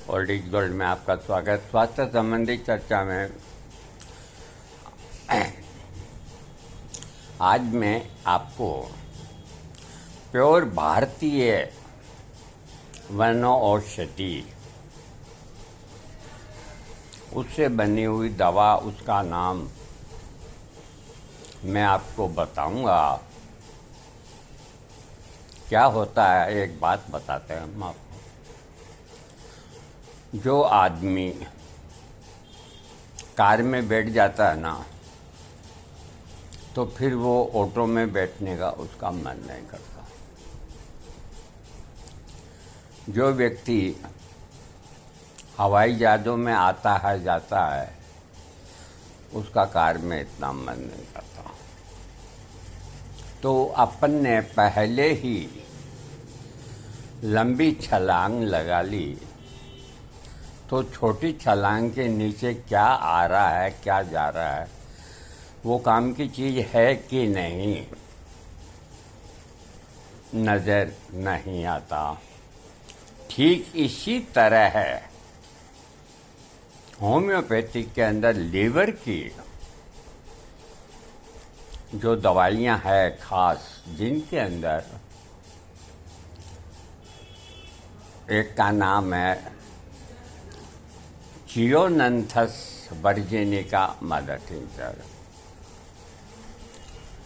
Old is gold में आपका स्वागत। स्वास्थ्य संबंधी चर्चा में आज मैं आपको प्योर भारतीय वनौषधि उससे बनी हुई दवा, उसका नाम मैं आपको बताऊंगा। क्या होता है, एक बात बताते हैं हम आपको। जो आदमी कार में बैठ जाता है ना, तो फिर वो ऑटो में बैठने का उसका मन नहीं करता। जो व्यक्ति हवाई जहाज़ों में आता है जाता है, उसका कार में इतना मन नहीं करता। तो अपन ने पहले ही लंबी छलांग लगा ली, तो छोटी छलांग के नीचे क्या आ रहा है, क्या जा रहा है, वो काम की चीज़ है कि नहीं, नज़र नहीं आता। ठीक इसी तरह है होम्योपैथिक के अंदर लीवर की जो दवाइयाँ हैं खास, जिनके अंदर एक का नाम है चियोनंथस वर्जिनिका मदर टिंचर,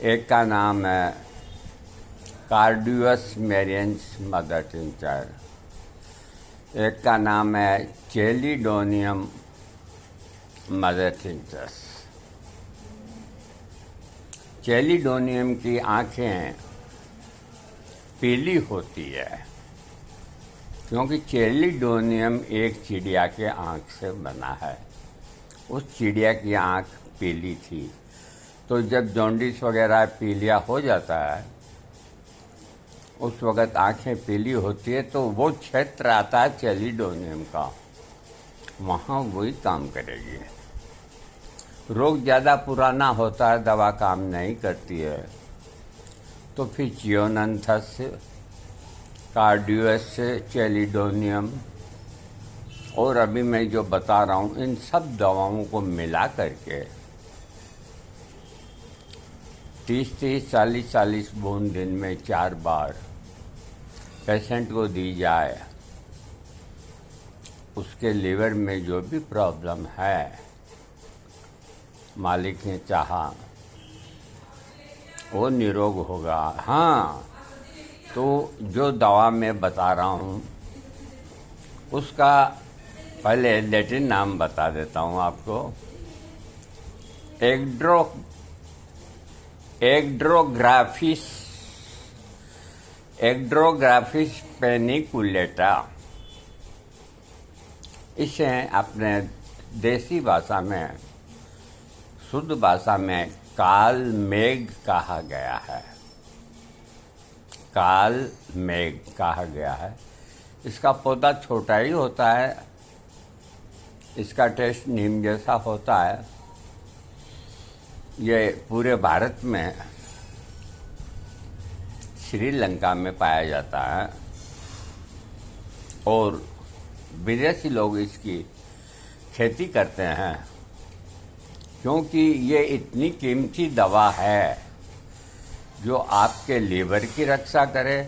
एक का नाम है कार्डियस मेरियंस मदर टिंचर, एक का नाम है चेलिडोनियम मदर टिंचर्स। चेलिडोनियम की आँखें पीली होती है क्योंकि चेलिडोनियम एक चिड़िया के आँख से बना है। उस चिड़िया की आँख पीली थी, तो जब जॉन्डिस वगैरह पीलिया हो जाता है, उस वक़्त आँखें पीली होती है, तो वो क्षेत्र आता है चेलिडोनियम का, वहाँ वही काम करेगी। रोग ज़्यादा पुराना होता है, दवा काम नहीं करती है, तो फिर चियोनंथस, कार्डियस, चेलिडोनियम और अभी मैं जो बता रहा हूँ, इन सब दवाओं को मिला करके 30-30, 40-40 बूंद दिन में 4 बार पेशेंट को दी जाए। उसके लीवर में जो भी प्रॉब्लम है, मालिक ने चाहा वो निरोग होगा। हाँ, तो जो दवा मैं बता रहा हूँ, उसका पहले लैटिन नाम बता देता हूँ आपको। एग्ड्रोग्राफिस पेनिकुलेटा। इसे अपने देसी भाषा में, शुद्ध भाषा में काल मेघ कहा गया है। काल मेघ कहा गया है। इसका पौधा छोटा ही होता है, इसका टेस्ट नीम जैसा होता है। ये पूरे भारत में श्रीलंका में पाया जाता है और विदेशी लोग इसकी खेती करते हैं, क्योंकि ये इतनी कीमती दवा है जो आपके लीवर की रक्षा करे,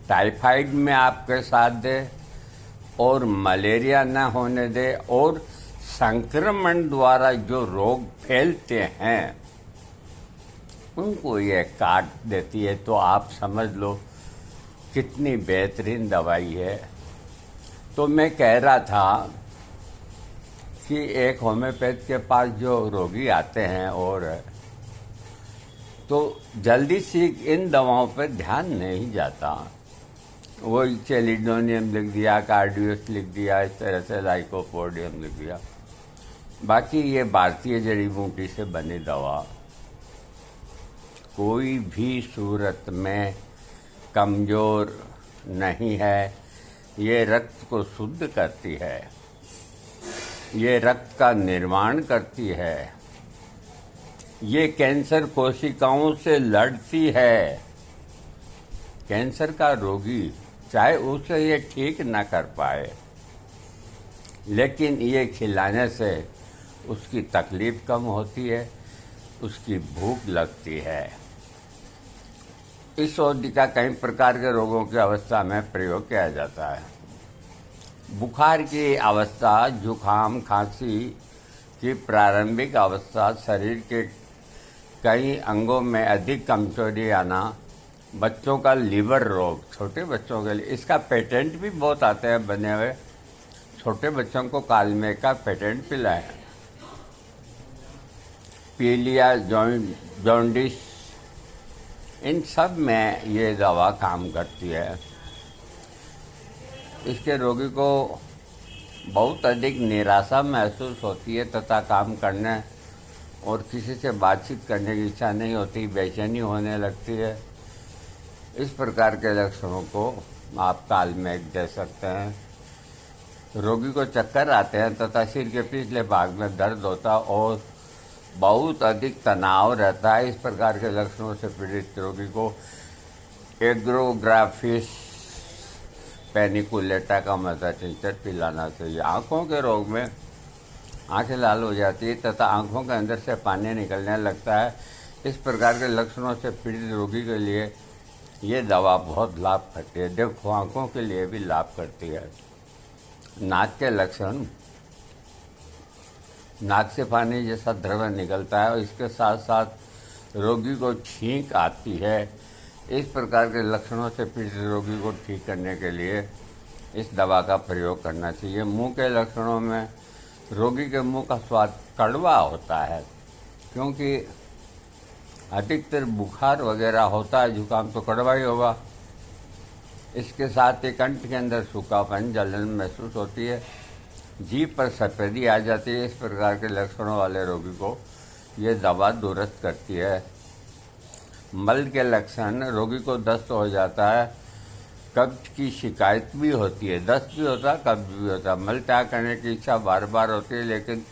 टाइफाइड में आपके साथ दे और मलेरिया न होने दे, और संक्रमण द्वारा जो रोग फैलते हैं उनको ये काट देती है। तो आप समझ लो कितनी बेहतरीन दवाई है। तो मैं कह रहा था कि एक होम्योपैथ के पास जो रोगी आते हैं, और तो जल्दी से इन दवाओं पर ध्यान नहीं जाता। वो चेलिडोनियम लिख दिया, कार्डियस लिख दिया, इस तरह से लाइकोपोडियम लिख दिया। बाकी ये भारतीय जड़ी बूटी से बनी दवा कोई भी सूरत में कमज़ोर नहीं है। ये रक्त को शुद्ध करती है, ये रक्त का निर्माण करती है, ये कैंसर कोशिकाओं से लड़ती है। कैंसर का रोगी चाहे उसे ये ठीक न कर पाए, लेकिन ये खिलाने से उसकी तकलीफ कम होती है, उसकी भूख लगती है। इस औषधि का कई प्रकार के रोगों की अवस्था में प्रयोग किया जाता है। बुखार की अवस्था, जुखाम, खांसी की प्रारंभिक अवस्था, शरीर के कई अंगों में अधिक कमजोरी आना, बच्चों का लीवर रोग, छोटे बच्चों के लिए इसका पेटेंट भी बहुत आते हैं बने हुए। छोटे बच्चों को कालमे का पेटेंट पिलाएं। पीलिया, जॉन्डिस, इन सब में ये दवा काम करती है। इसके रोगी को बहुत अधिक निराशा महसूस होती है तथा काम करने और किसी से बातचीत करने की इच्छा नहीं होती, बेचैनी होने लगती है। इस प्रकार के लक्षणों को आप कालमेघ दे सकते हैं। रोगी को चक्कर आते हैं तथा सिर के पिछले भाग में दर्द होता और बहुत अधिक तनाव रहता है। इस प्रकार के लक्षणों से पीड़ित रोगी को एग्रोग्राफिस पेनिकुलेटा का मदर टिंचर पिलाना चाहिए। आँखों के रोग में आँखें लाल हो जाती है तथा आँखों के अंदर से पानी निकलने लगता है। इस प्रकार के लक्षणों से पीड़ित रोगी के लिए ये दवा बहुत लाभ करती है। देखो, आँखों के लिए भी लाभ करती है। नाक के लक्षण, नाक से पानी जैसा द्रव निकलता है और इसके साथ साथ रोगी को छींक आती है। इस प्रकार के लक्षणों से पीड़ित रोगी को ठीक करने के लिए इस दवा का प्रयोग करना चाहिए। मुंह के लक्षणों में रोगी के मुंह का स्वाद कड़वा होता है, क्योंकि अधिकतर बुखार वगैरह होता है, जुकाम तो कड़वा ही होगा। इसके साथ ही कंठ के अंदर सूखापन, जलन महसूस होती है, जीभ पर सफेदी आ जाती है। इस प्रकार के लक्षणों वाले रोगी को ये दवा दुरुस्त करती है। मल के लक्षण, रोगी को दस्त हो जाता है, कब्ज की शिकायत भी होती है, दस्त भी होता है, कब्ज भी होता है। मल त्याग करने की इच्छा बार बार होती है, लेकिन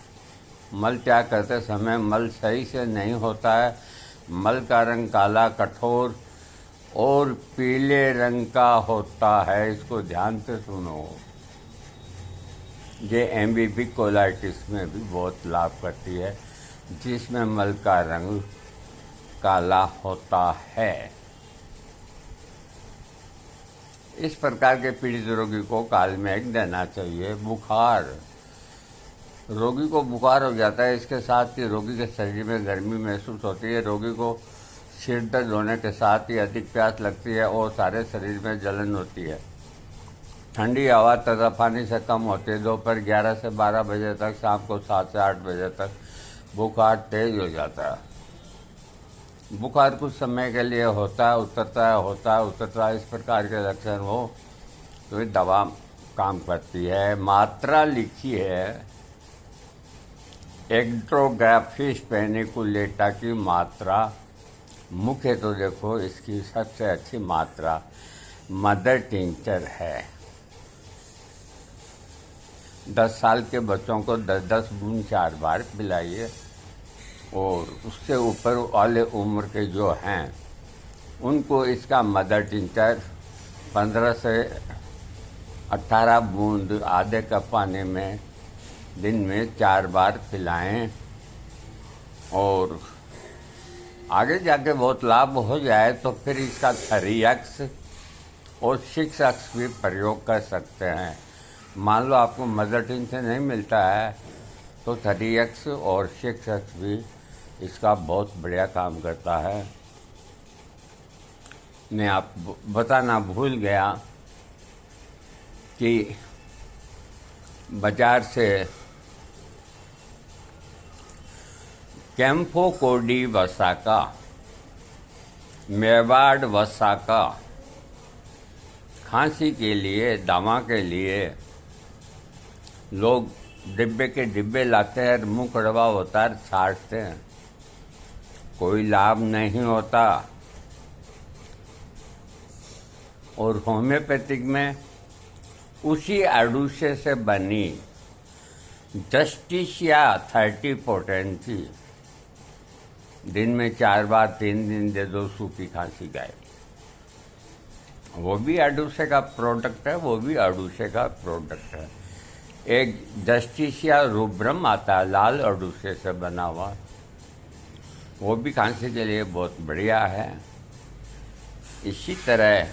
मल त्याग करते समय मल सही से नहीं होता है। मल का रंग काला, कठोर और पीले रंग का होता है। इसको ध्यान से सुनो। ये एम्फीबिक कोलाइटिस में भी बहुत लाभ करती है, जिसमें मल का रंग काला होता है। इस प्रकार के पीड़ित रोगी को कालमेघ देना चाहिए। बुखार, रोगी को बुखार हो जाता है, इसके साथ ही रोगी के शरीर में गर्मी महसूस होती है। रोगी को सिर दर्द होने के साथ ही अधिक प्यास लगती है और सारे शरीर में जलन होती है। ठंडी हवा तथा पानी से कम होती है। दोपहर 11 से 12 बजे तक, शाम को 7 से 8 बजे तक बुखार तेज हो जाता है। बुखार कुछ समय के लिए होता है, उतरता है। इस प्रकार के लक्षण हो तो ये दवा काम करती है। मात्रा लिखी है, एग्रोग्राफिस पेनिकुलेटा की मात्रा मुख्य तो देखो, इसकी सबसे अच्छी मात्रा मदर टिंचर है। 10 साल के बच्चों को 10-10 बूंद 4 बार पिलाइए और उससे ऊपर वाले उम्र के जो हैं उनको इसका मदर टिंचर 15 से 18 बूंद आधे कप पानी में दिन में 4 बार पिलाएं। और आगे जाके बहुत लाभ हो जाए तो फिर इसका 3x और 6x भी प्रयोग कर सकते हैं। मान लो आपको मदर टिंचर नहीं मिलता है तो 3x और 6x भी इसका बहुत बढ़िया काम करता है। मैं आप बताना भूल गया कि बाजार से कैम्फोकोडी वसा का, मेवाड़ वसा का खांसी के लिए, दमा के लिए लोग डिब्बे के डिब्बे लाते हैं, मुंह कड़वा होता है, छांटते हैं, कोई लाभ नहीं होता। और होम्योपैथिक में उसी अडूसे से बनी जस्टिसिया 30 पोटेंसी दिन में 4 बार 3 दिन दे दो, सूखी खांसी गायब। वो भी अडूसे का प्रोडक्ट है, वो भी अडूसे का प्रोडक्ट है। एक जस्टिसिया रूब्रम आता है लाल अडूसे से बना हुआ, वो भी खांसी के लिए बहुत बढ़िया है। इसी तरह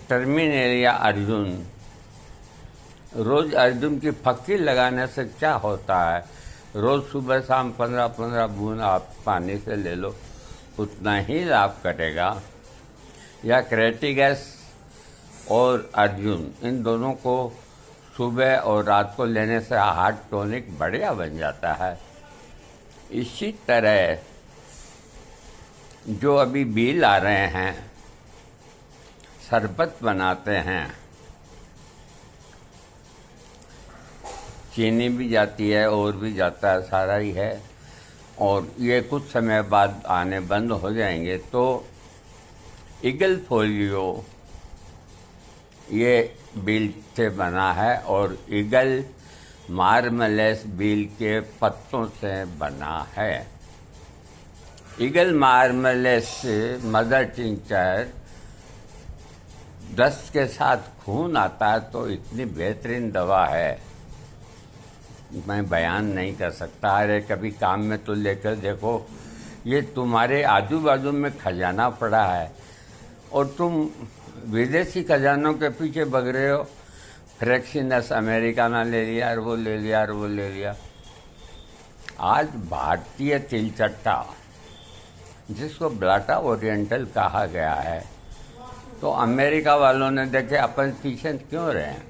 टर्मिनेलिया अर्जुन, रोज़ अर्जुन की फक्की लगाने से क्या होता है, रोज़ सुबह शाम 15-15 बूंद आप पानी से ले लो, उतना ही लाभ करेगा। या क्रेटिगस और अर्जुन, इन दोनों को सुबह और रात को लेने से हार्ट टॉनिक बढ़िया बन जाता है। इसी तरह जो अभी बील आ रहे हैं, शरबत बनाते हैं, चीनी भी जाती है और भी जाता है, सारा ही है, और ये कुछ समय बाद आने बंद हो जाएंगे। तो ईगल फोलियो ये बील से बना है और ईगल मार्मलेस बील के पत्तों से बना है। ईगल मार्मलेस मदर टिंचर, दस्त के साथ खून आता है तो इतनी बेहतरीन दवा है, मैं बयान नहीं कर सकता। अरे कभी काम में तो लेकर देखो, ये तुम्हारे आजू बाजू में खजाना पड़ा है और तुम विदेशी खजानों के पीछे भग रहे हो। फ्रेक्सिनस अमेरिकाना ले लिया और वो ले लिया और वो ले लिया। आज भारतीय तिलचट्टा, जिसको ब्लाटा ओरिएंटल कहा गया है, तो अमेरिका वालों ने देखे अपन पीछे क्यों रहे हैं,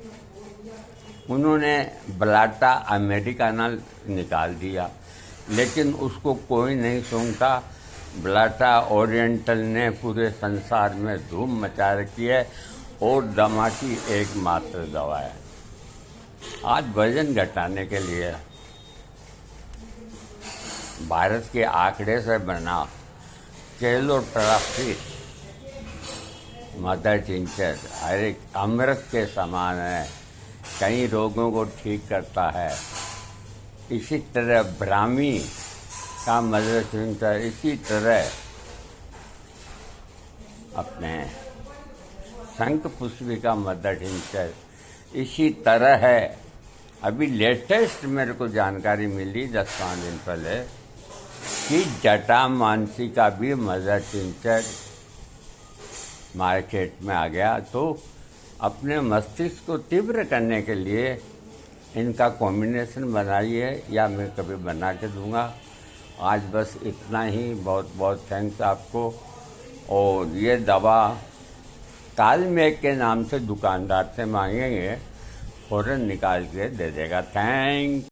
उन्होंने ब्लाटा अमेरिकाना निकाल दिया, लेकिन उसको कोई नहीं सूंघता। ब्लाटा ओरिएंटल ने पूरे संसार में धूम मचा रखी है और दमा की एकमात्र दवा है। आज वजन घटाने के लिए भारत के आंकड़े से बना केलोट्राफिस मदर टिंचर हर एक अमृत के समान है, कई रोगों को ठीक करता है। इसी तरह ब्राह्मी का मदर टिंचर, इसी तरह अपने शंख पुष्पी का मदर टिंचर, इसी तरह है। अभी लेटेस्ट मेरे को जानकारी मिली 10-5 दिन पहले कि जटा मानसी का भी मदर टिंचर मार्केट में आ गया। तो अपने मस्तिष्क को तीव्र करने के लिए इनका कॉम्बिनेशन बनाइए, या मैं कभी बना के दूंगा। आज बस इतना ही, बहुत बहुत थैंक्स आपको। और ये दवा कालमेघ के नाम से दुकानदार से मांगेंगे, फ़ौरन निकाल के दे देगा। थैंक्स।